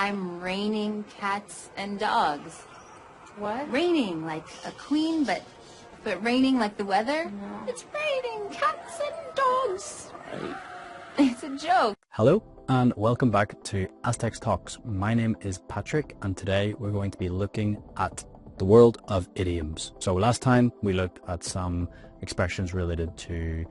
I'm raining cats and dogs. What? Raining like a queen, but raining like the weather. No. It's raining cats and dogs. It's a joke. Hello and welcome back to Aztecs Talks. My name is Patrick and today we're going to be looking at the world of idioms. So last time we looked at some expressions related to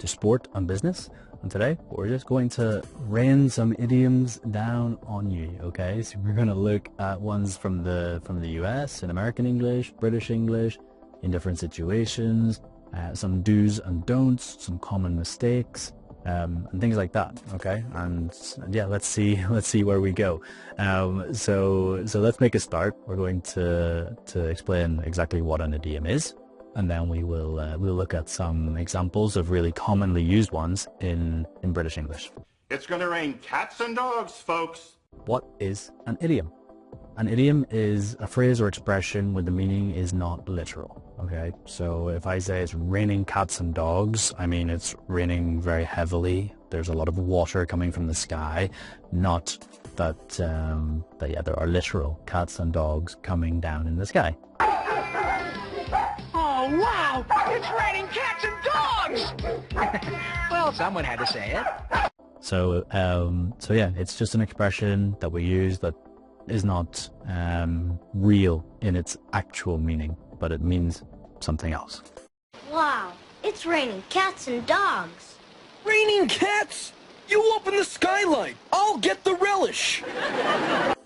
sport and business, and today we're just going to rain some idioms down on you. Okay, so we're going to look at ones from the US in American English, British English, in different situations, some do's and don'ts, some common mistakes, and things like that. Okay, and yeah, let's see where we go. So let's make a start. We're going to explain exactly what an idiom is, and then we'll look at some examples of really commonly used ones in British English. It's gonna rain cats and dogs, folks. What is an idiom? An idiom is a phrase or expression where the meaning is not literal. Okay, so if I say it's raining cats and dogs, I mean it's raining very heavily. There's a lot of water coming from the sky, not that there are literal cats and dogs coming down in the sky. Oh, wow! It's raining cats and dogs! Well, someone had to say it. So yeah, it's just an expression that we use that is not real in its actual meaning, but it means something else. Wow, it's raining cats and dogs. Raining cats? You open the skylight. I'll get the relish.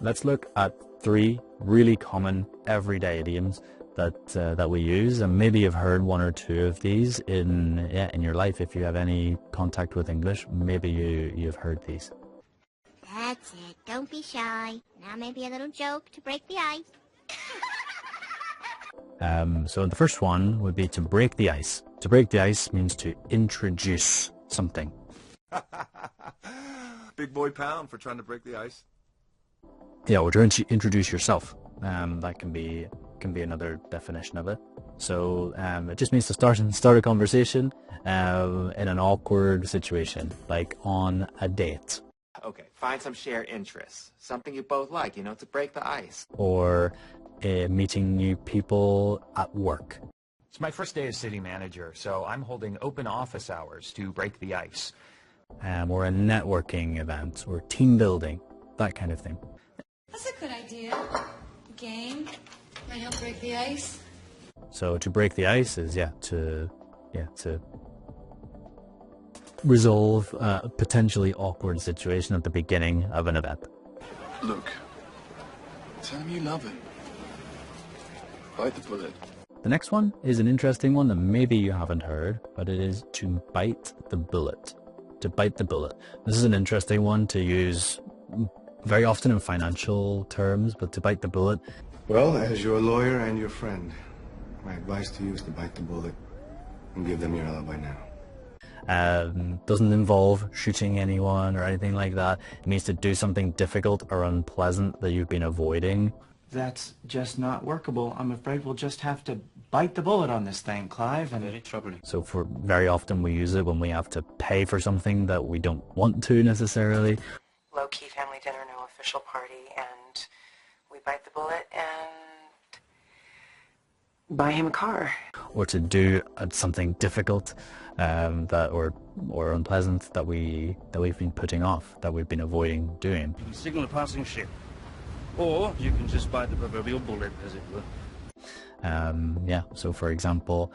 Let's look at 3 really common everyday idioms that we use, and maybe you've heard 1 or 2 of these in your life. If you have any contact with English, maybe you've heard these. That's it. Don't be shy. Now maybe a little joke to break the ice. So the first one would be to break the ice. To break the ice means to introduce something. Big boy pound for trying to break the ice. Yeah, or to introduce yourself. That can be another definition of it. So it just means to start a conversation in an awkward situation, like on a date. Okay, find some shared interests, something you both like, to break the ice. Or meeting new people at work. It's my first day as city manager, so I'm holding open office hours to break the ice. Or a networking event, or team building, that kind of thing. That's a good idea. Game. Might help break the ice. So to break the ice is to resolve a potentially awkward situation at the beginning of an event. Look, tell him you love him. Bite the bullet. The next one is an interesting one that maybe you haven't heard, but it is to bite the bullet. To bite the bullet. This is an interesting one to use very often in financial terms, but to bite the bullet. Well, as your lawyer and your friend, my advice to you is to bite the bullet and give them your alibi now. Doesn't involve shooting anyone or anything like that. It means to do something difficult or unpleasant that you've been avoiding. That's just not workable. I'm afraid we'll just have to bite the bullet on this thing, Clive. And very troubling. So very often we use it when we have to pay for something that we don't want to necessarily. Low-key family dinner, no official party, and we bite the bullet and buy him a car. Or to do something difficult that or unpleasant that we've been putting off, that we've been avoiding doing. You can signal a passing ship, or you can just bite the proverbial bullet, as it were. So for example,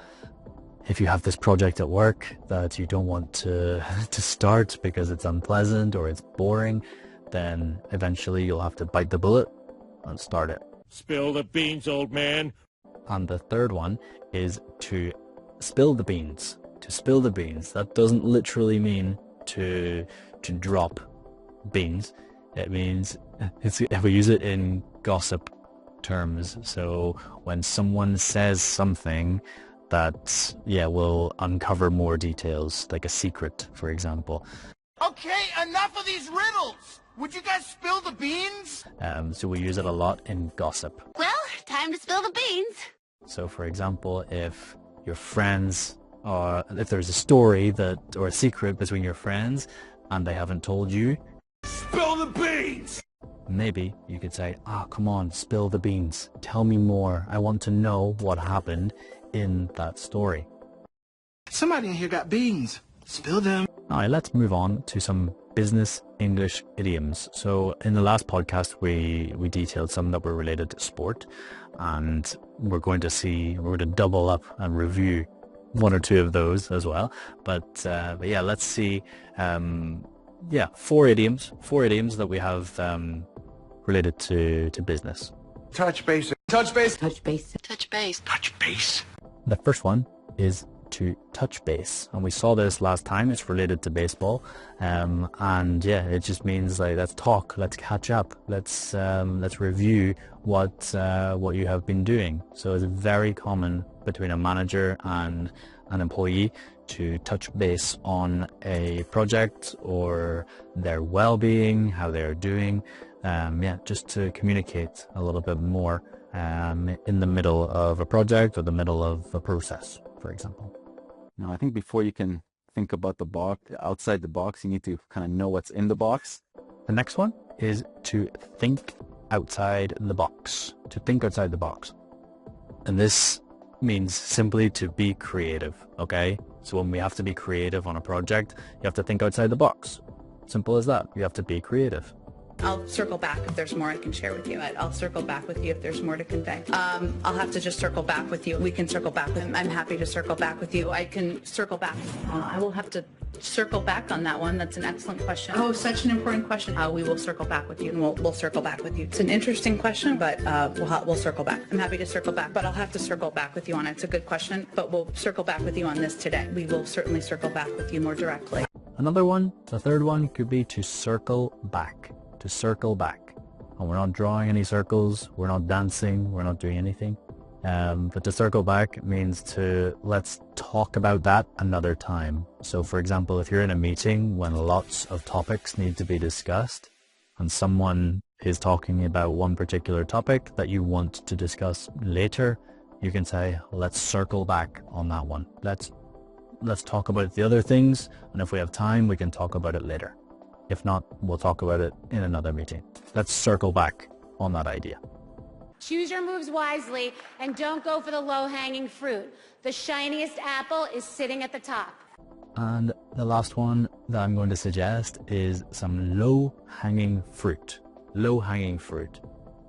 if you have this project at work that you don't want to start because it's unpleasant or it's boring, then eventually you'll have to bite the bullet and start it. Spill the beans, old man. And the third one is to spill the beans. To spill the beans. That doesn't literally mean to drop beans. It means we use it in gossip terms. So when someone says something that will uncover more details, like a secret, for example. Okay, enough of these riddles! Would you guys spill the beans? So we use it a lot in gossip. Well, time to spill the beans. So for example, if your friends, or if there's a story or a secret between your friends and they haven't told you, Spill the beans! Maybe you could say, come on, spill the beans. Tell me more. I want to know what happened in that story. Somebody in here got beans. Spill them. Now let's move on to some business English idioms. So in the last podcast, we detailed some that were related to sport, and we're going to double up and review one or two of those as well. But yeah, let's see. 4 idioms that we have related to business. Touch base. Touch base. Touch base. Touch base. Touch base. The first one is to touch base, and we saw this last time. It's related to baseball, and yeah, it just means like, let's talk, let's catch up, let's review what you have been doing. So it's very common between a manager and an employee to touch base on a project or their well-being, how they're doing, just to communicate a little bit more in the middle of a project or the middle of a process, for example. Now, I think before you can think about the box, outside the box, you need to kind of know what's in the box. The next one is to think outside the box. To think outside the box. And this means simply to be creative, okay? So when we have to be creative on a project, you have to think outside the box. Simple as that. You have to be creative. I'll circle back if there's more I can share with you. I'll circle back with you if there's more to convey. I'll have to just circle back with you. We can circle back. I'm happy to circle back with you. I can circle back. I will have to circle back on that one. That's an excellent question. Oh, such an important question. We will circle back with you, and we'll circle back with you. It's an interesting question, but we'll circle back. I'm happy to circle back, but I'll have to circle back with you on it. It's a good question, but we'll circle back with you on this today. We will certainly circle back with you more directly. Another one, the third one, could be to circle back. To circle back. And we're not drawing any circles, we're not dancing, we're not doing anything. But to circle back means let's talk about that another time. So for example, if you're in a meeting when lots of topics need to be discussed and someone is talking about one particular topic that you want to discuss later, you can say, let's circle back on that one. Let's talk about the other things, and if we have time, we can talk about it later. If not, we'll talk about it in another meeting. Let's circle back on that idea. Choose your moves wisely and don't go for the low-hanging fruit. The shiniest apple is sitting at the top. And the last one that I'm going to suggest is some low-hanging fruit. Low-hanging fruit.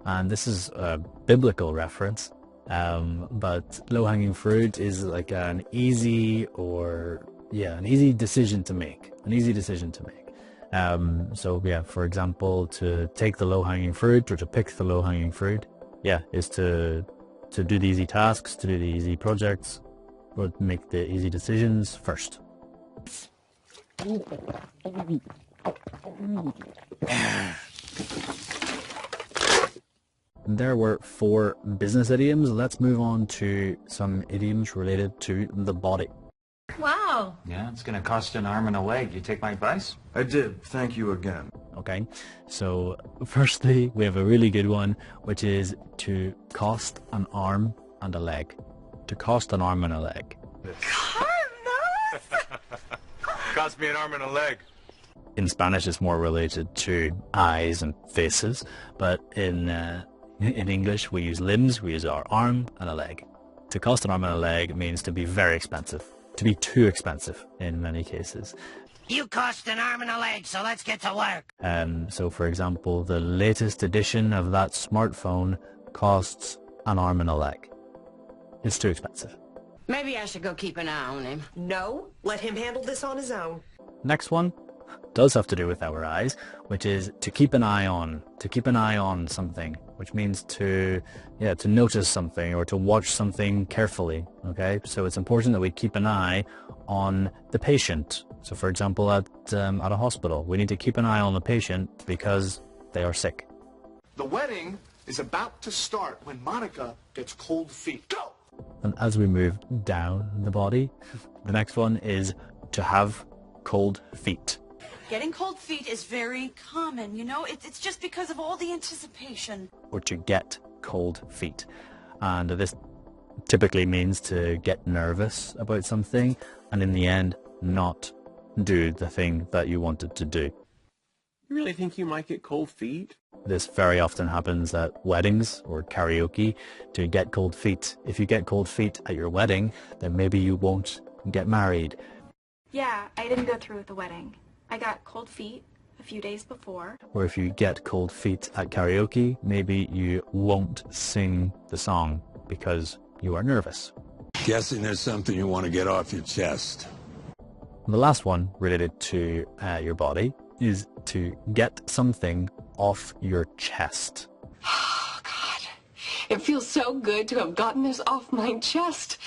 And this is a biblical reference, but low-hanging fruit is like an easy decision to make. An easy decision to make. So yeah, for example, to take the low-hanging fruit or to pick the low-hanging fruit, is to do the easy tasks, to do the easy projects, or make the easy decisions first. There were 4 business idioms. Let's move on to some idioms related to the body. Wow. Yeah, it's going to cost an arm and a leg. You take my advice? I did. Thank you again. Okay, so firstly, we have a really good one, which is to cost an arm and a leg. To cost an arm and a leg. Cost me an arm and a leg. In Spanish, it's more related to eyes and faces, but in English, we use limbs, we use our arm and a leg. To cost an arm and a leg means to be very expensive. To be too expensive in many cases. You cost an arm and a leg, so let's get to work. So for example, the latest edition of that smartphone costs an arm and a leg. It's too expensive. Maybe I should go keep an eye on him. No, let him handle this on his own. Next one does have to do with our eyes, which is to keep an eye on. To keep an eye on something, which means to notice something or to watch something carefully, okay? So it's important that we keep an eye on the patient. So for example, at a hospital, we need to keep an eye on the patient because they are sick. The wedding is about to start when Monica gets cold feet. Go! And as we move down the body, the next one is to have cold feet. Getting cold feet is very common, you know? It's just because of all the anticipation. Or to get cold feet. And this typically means to get nervous about something and in the end not do the thing that you wanted to do. You really think you might get cold feet? This very often happens at weddings or karaoke, to get cold feet. If you get cold feet at your wedding, then maybe you won't get married. Yeah, I didn't go through with the wedding. I got cold feet a few days before. Or if you get cold feet at karaoke, maybe you won't sing the song because you are nervous. Guessing there's something you want to get off your chest. And the last one related to your body is to get something off your chest. Oh, God. It feels so good to have gotten this off my chest.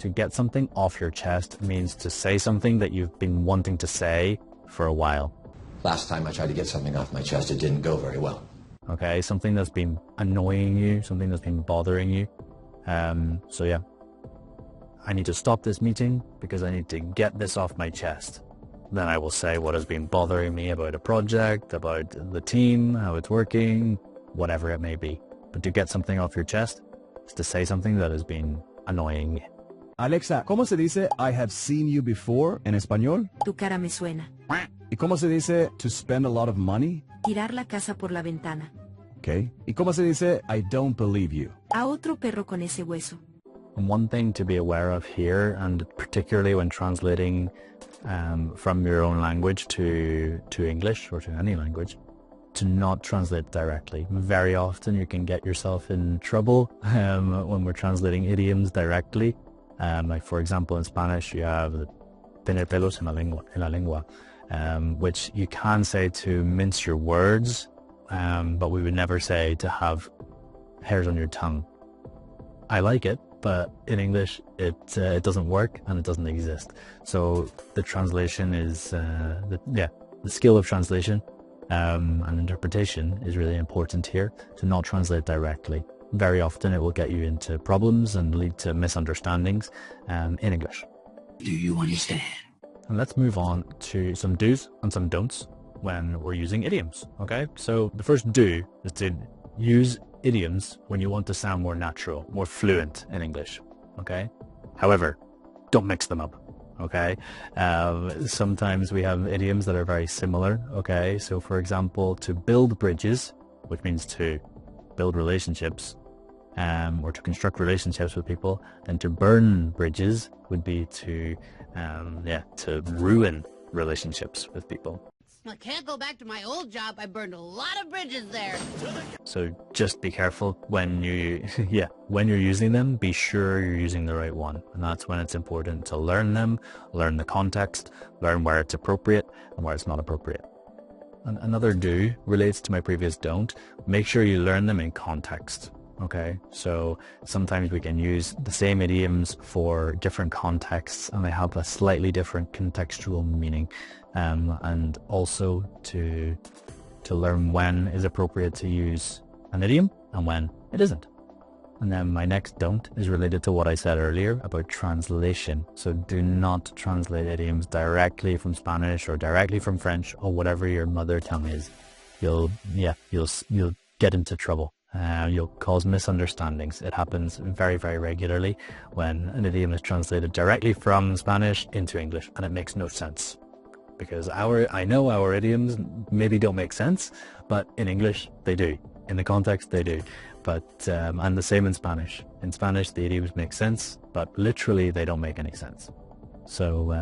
To get something off your chest means to say something that you've been wanting to say for a while. Last time I tried to get something off my chest, it didn't go very well. Okay, something that's been annoying you, something that's been bothering you. So yeah, I need to stop this meeting because I need to get this off my chest. Then I will say what has been bothering me about a project, about the team, how it's working, whatever it may be. But to get something off your chest is to say something that has been annoying. Alexa, ¿cómo se dice I have seen you before en español? Tu cara me suena. ¿Y cómo se dice to spend a lot of money? Tirar la casa por la ventana. Okay. ¿Y cómo se dice I don't believe you? A otro perro con ese hueso. And one thing to be aware of here, and particularly when translating from your own language to English or to any language, to not translate directly. Very often you can get yourself in trouble when we're translating idioms directly. Like for example in Spanish you have tener pelos en la lengua, which you can say to mince your words, but we would never say to have hairs on your tongue. I like it, but in English it doesn't work and it doesn't exist. So the translation is the skill of translation and interpretation is really important here, to not translate directly. Very often it will get you into problems and lead to misunderstandings in English. Do you understand? And let's move on to some do's and some don'ts when we're using idioms. Okay, so the first do is to use idioms when you want to sound more natural, more fluent in English. Okay, however, don't mix them up. Okay, sometimes we have idioms that are very similar. Okay, so for example, to build bridges, which means to build relationships, or to construct relationships with people, and to burn bridges would be to ruin relationships with people. I can't go back to my old job. I burned a lot of bridges there. So just be careful when you when you're using them. Be sure you're using the right one, and that's when it's important to learn them, learn the context, learn where it's appropriate and where it's not appropriate. And another do relates to my previous don't. Make sure you learn them in context. Okay, so sometimes we can use the same idioms for different contexts and they have a slightly different contextual meaning, and also to learn when is appropriate to use an idiom and when it isn't. And then my next don't is related to what I said earlier about translation. So do not translate idioms directly from Spanish or directly from French or whatever your mother tongue is. You'll get into trouble. You'll cause misunderstandings. It happens very, very regularly when an idiom is translated directly from Spanish into English, and it makes no sense. Because I know our idioms maybe don't make sense, but in English they do. In the context they do. But and the same in Spanish. In Spanish the idioms make sense, but literally they don't make any sense. So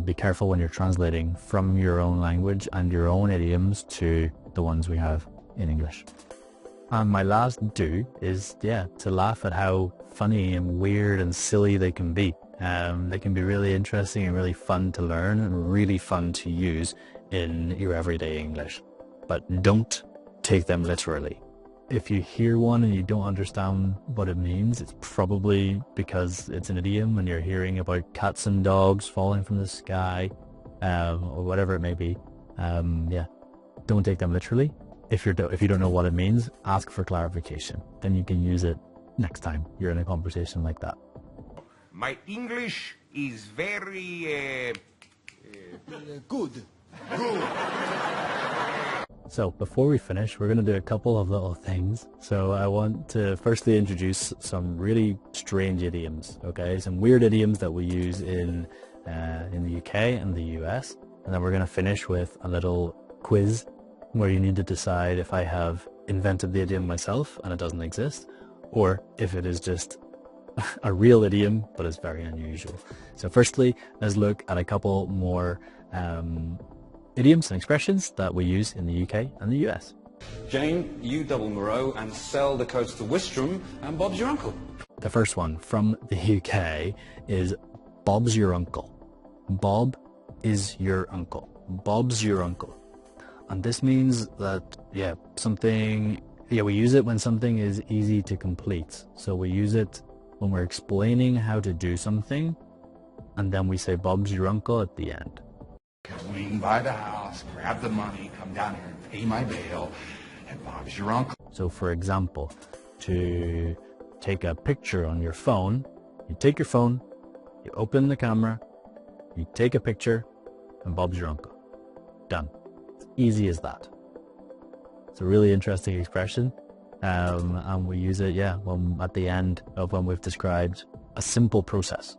be careful when you're translating from your own language and your own idioms to the ones we have in English. And my last do is, to laugh at how funny and weird and silly they can be. They can be really interesting and really fun to learn and really fun to use in your everyday English. But don't take them literally. If you hear one and you don't understand what it means, it's probably because it's an idiom and you're hearing about cats and dogs falling from the sky, or whatever it may be. Don't take them literally. If you don't know what it means, ask for clarification. Then you can use it next time you're in a conversation like that. My English is very good. So before we finish, we're going to do a couple of little things. So I want to firstly introduce some really strange idioms, okay? Some weird idioms that we use in the UK and the US. And then we're going to finish with a little quiz where you need to decide if I have invented the idiom myself and it doesn't exist, or if it is just a real idiom but it's very unusual. So firstly, let's look at a couple more idioms and expressions that we use in the UK and the US. Jane, you double Moreau and sell the coats to Wistrom, and Bob's your uncle. The first one from the UK is Bob's your uncle. Bob is your uncle. Bob's your uncle. And this means that, we use it when something is easy to complete. So we use it when we're explaining how to do something, and then we say Bob's your uncle at the end. Swing by the house, grab the money, come down here and pay my bail, and Bob's your uncle. So for example, to take a picture on your phone, you take your phone, you open the camera, you take a picture, and Bob's your uncle. Done. It's easy as that. It's a really interesting expression, and we use it, at the end of when we've described a simple process.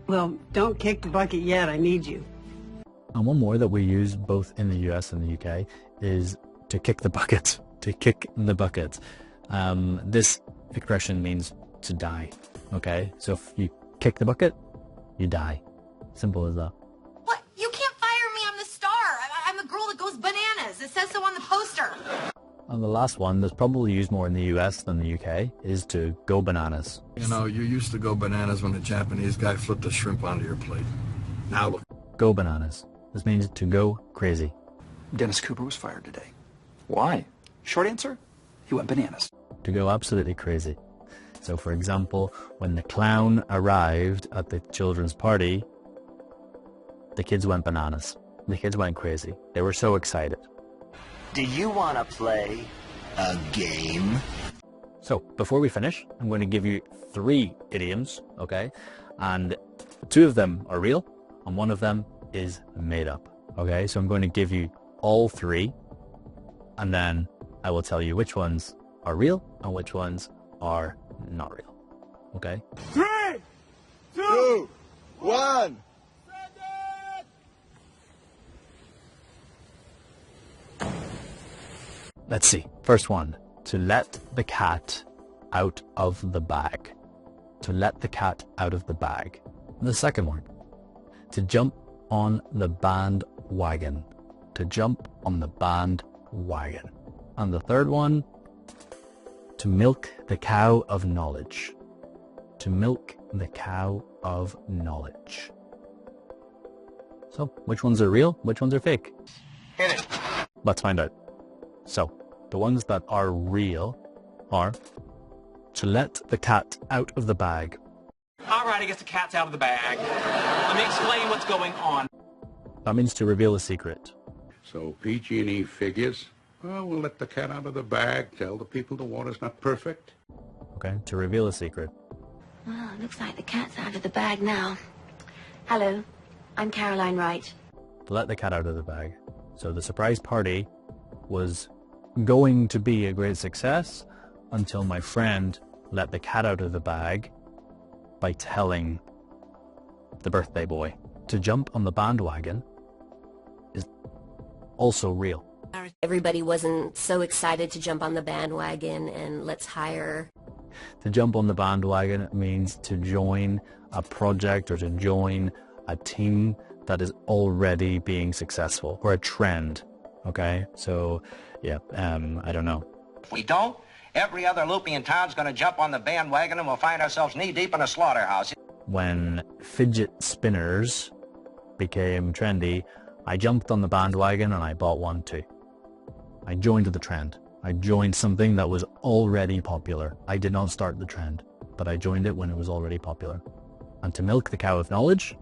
Well, don't kick the bucket yet, I need you. And one more that we use both in the US and the UK is to kick the bucket. To kick the bucket. This expression means to die. Okay, so if you kick the bucket, you die. Simple as that. What? You can't fire me. I'm the star. I'm the girl that goes bananas. It says so on the poster. And the last one that's probably used more in the US than the UK is to go bananas. You know, you used to go bananas when the Japanese guy flipped a shrimp onto your plate. Now look. Go bananas. This means to go crazy. Dennis Cooper was fired today. Why? Short answer, he went bananas. To go absolutely crazy. So for example, when the clown arrived at the children's party, the kids went bananas. The kids went crazy. They were so excited. Do you want to play a game? So before we finish, I'm going to give you 3 idioms, okay? And 2 of them are real, and 1 of them is made up. Okay, so I'm going to give you all 3, and then I will tell you which ones are real and which ones are not real. Okay? 3, 2, 1. Let's see. First one, to let the cat out of the bag. To let the cat out of the bag. And the second one, to jump on the bandwagon. To jump on the bandwagon. And the third one, to milk the cow of knowledge. To milk the cow of knowledge. So, which ones are real? Which ones are fake? Hit it. Let's find out. So, the ones that are real are to let the cat out of the bag. All right, I guess the cat's out of the bag. Let me explain what's going on. That means to reveal a secret. So PG&E figures, well, we'll let the cat out of the bag, tell the people the water's not perfect. Okay, to reveal a secret. Well, looks like the cat's out of the bag now. Hello, I'm Caroline Wright. To let the cat out of the bag. So the surprise party was going to be a great success until my friend let the cat out of the bag by telling the birthday boy. To jump on the bandwagon is also real. Everybody wasn't so excited to jump on the bandwagon and let's hire. To jump on the bandwagon means to join a project or to join a team that is already being successful, or a trend. Okay, so yeah, I don't know. If we don't, every other loopy in town's gonna jump on the bandwagon and we'll find ourselves knee-deep in a slaughterhouse. When fidget spinners became trendy, I jumped on the bandwagon and I bought one too. I joined the trend. I joined something that was already popular. I did not start the trend, but I joined it when it was already popular. And to milk the cow of knowledge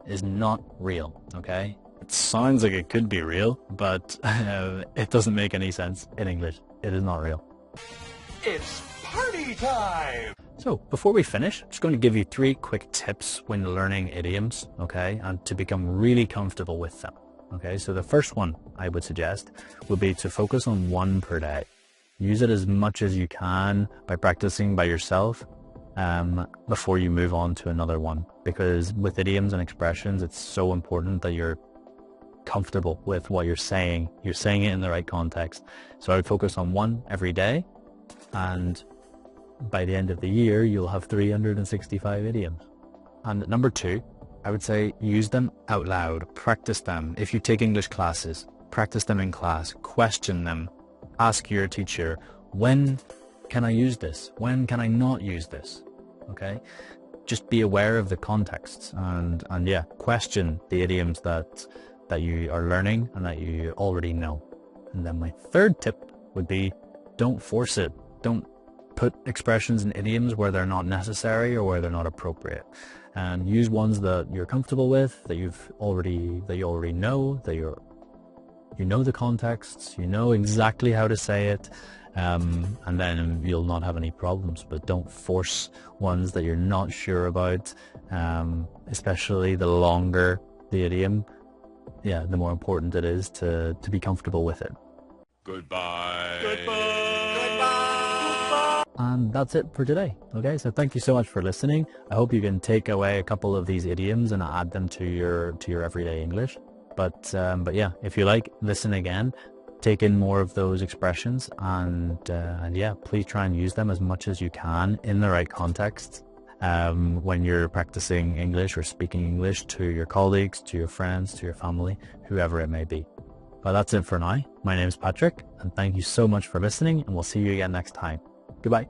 is not real, okay? It sounds like it could be real, but it doesn't make any sense in English. It is not real. It's party time! So, before we finish, I'm just going to give you 3 quick tips when learning idioms, okay? And to become really comfortable with them, okay? So the first one I would suggest would be to focus on 1 per day. Use it as much as you can by practicing by yourself before you move on to another one. Because with idioms and expressions, it's so important that you're comfortable with what you're saying it in the right context. So I would focus on one every day, and by the end of the year you'll have 365 idioms. And number 2, I would say use them out loud, practice them. If you take English classes, practice them in class, question them, ask your teacher, when can I use this? When can I not use this? Okay? Just be aware of the contexts and yeah, question the idioms that you are learning and that you already know. And then my third tip would be, don't force it. Don't put expressions and idioms where they're not necessary or where they're not appropriate. And use ones that you're comfortable with, that you already know, that you know the contexts, you know exactly how to say it, and then you'll not have any problems. But don't force ones that you're not sure about, especially the longer the idiom, yeah, the more important it is to be comfortable with it. Goodbye. And that's it for today. Okay, so thank you so much for listening. I hope you can take away a couple of these idioms and add them to your everyday English. But yeah, if you like, listen again, take in more of those expressions, and yeah, please try and use them as much as you can in the right context when you're practicing English or speaking English to your colleagues, to your friends, to your family, whoever it may be. But that's it for now. My name is Patrick, and thank you so much for listening, and we'll see you again next time. Goodbye.